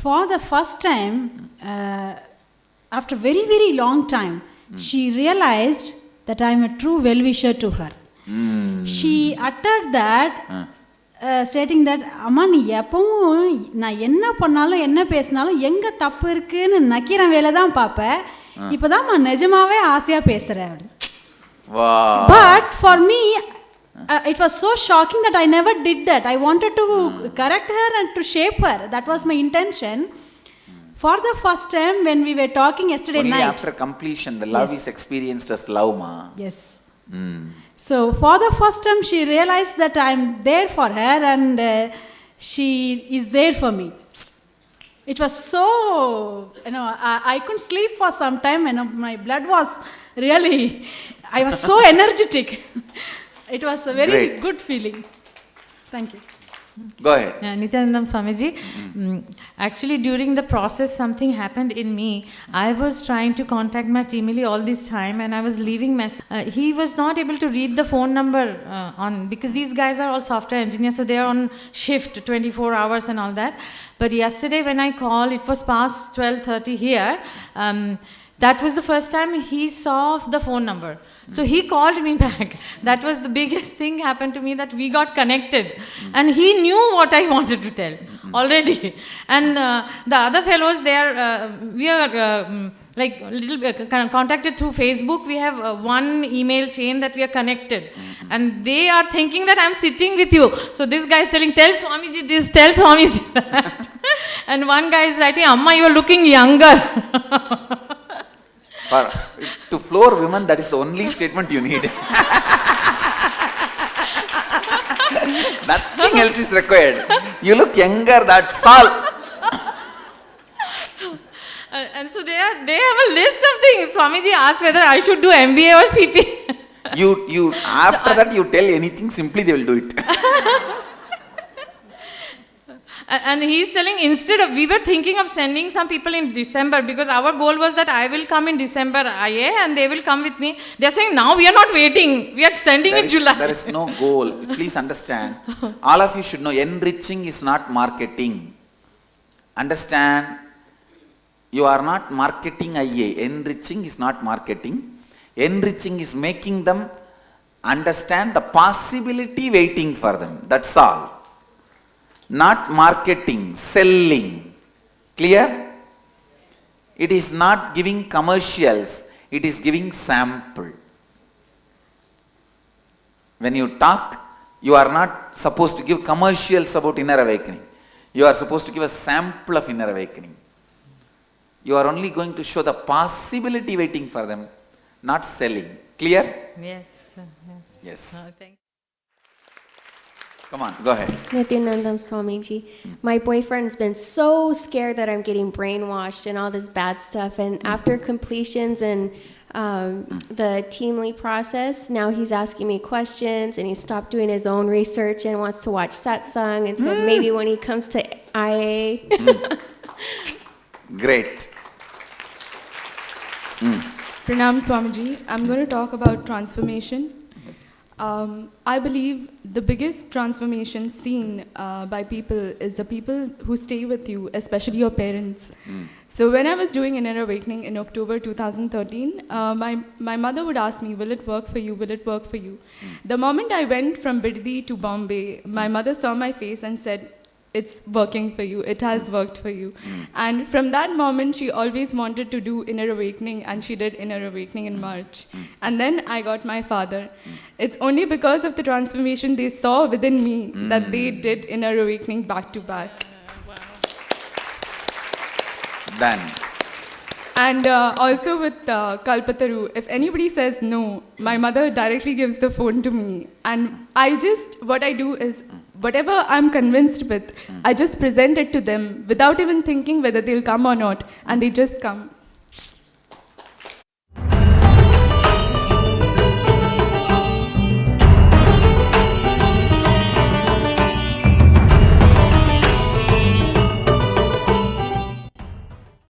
For the first time, after very, very long time, she realized that I am a true well-wisher to her. She uttered that, stating that, அம்மா நீ எப்பவும் நான் என்ன பண்ணாலும் என்ன பேசினாலும் எங்கே தப்பு இருக்குன்னு நக்கிற வேலை தான் பார்ப்பேன், இப்போ தான் நிஜமாவே ஆசையாக பேசுகிறேன். But for me, it was so shocking that I never did that. I wanted to correct her and to shape her. That was my intention. For the first time when we were talking yesterday only night. After completion, the love is experienced as love, ma. Yes. So for the first time she realized that I am there for her and she is there for me. It was so, I couldn't sleep for some time, my blood was really, I was so energetic. It was a very good feeling. Thank you. Go ahead. Nityanandam Swamiji, actually during the process something happened in me. I was trying to contact my Timili all this time and I was leaving message. He was not able to read the phone number because these guys are all software engineers, so they are on shift 24 hours and all that. But yesterday when I called, it was past 12:30 here. That was the first time he saw the phone number. So he called me back. That was the biggest thing happened to me, that we got connected. And he knew what I wanted to tell already. And the other fellows, we are like little contacted through Facebook. We have one email chain that we are connected. And they are thinking that I'm sitting with you. So this guy is telling, tell Swamiji this, tell Swamiji that. And one guy is writing, Amma, you are looking younger. To floor women, that is the only statement you need. Nothing else is required. You look younger, that's all. And so they have a list of things. Swamiji asked whether I should do MBA or CPA. You after that you tell anything, simply they will do it. And he's telling, instead of, we were thinking of sending some people in December because our goal was that I will come in December IA and they will come with me. They're saying now we are not waiting, we are sending in July. There is no goal. Please understand. All of you should know, enriching is not marketing. Understand? You are not marketing IA. Enriching is not marketing. Enriching is making them understand the possibility waiting for them. That's all. Not marketing, selling. Clear? It is not giving commercials, it is giving sample. When you talk, you are not supposed to give commercials about inner awakening. You are supposed to give a sample of inner awakening. You are only going to show the possibility waiting for them, not selling. Clear? Yes. Yes. Thank you. Come on, go ahead. Nityanandam Swamiji, my boyfriend's been so scared that I'm getting brainwashed and all this bad stuff. And after completions and the team lead process, now he's asking me questions and he stopped doing his own research and wants to watch satsang and said maybe when he comes to IA. Great. Pranam Swamiji, I'm going to talk about transformation. I believe the biggest transformation seen by people is the people who stay with you, especially your parents. So when I was doing Inner Awakening in October 2013, my mother would ask me, will it work for you, will it work for you? The moment I went from Biddi to Bombay, my mother saw my face and said, it's working for you, it has worked for you. And from that moment, she always wanted to do Inner Awakening, and she did Inner Awakening in March. And then I got my father. It's only because of the transformation they saw within me that they did Inner Awakening back to back. Done. And also with Kalpataru, if anybody says no, my mother directly gives the phone to me. And what I do is, whatever I'm convinced with, I just present it to them without even thinking whether they'll come or not. And they just come.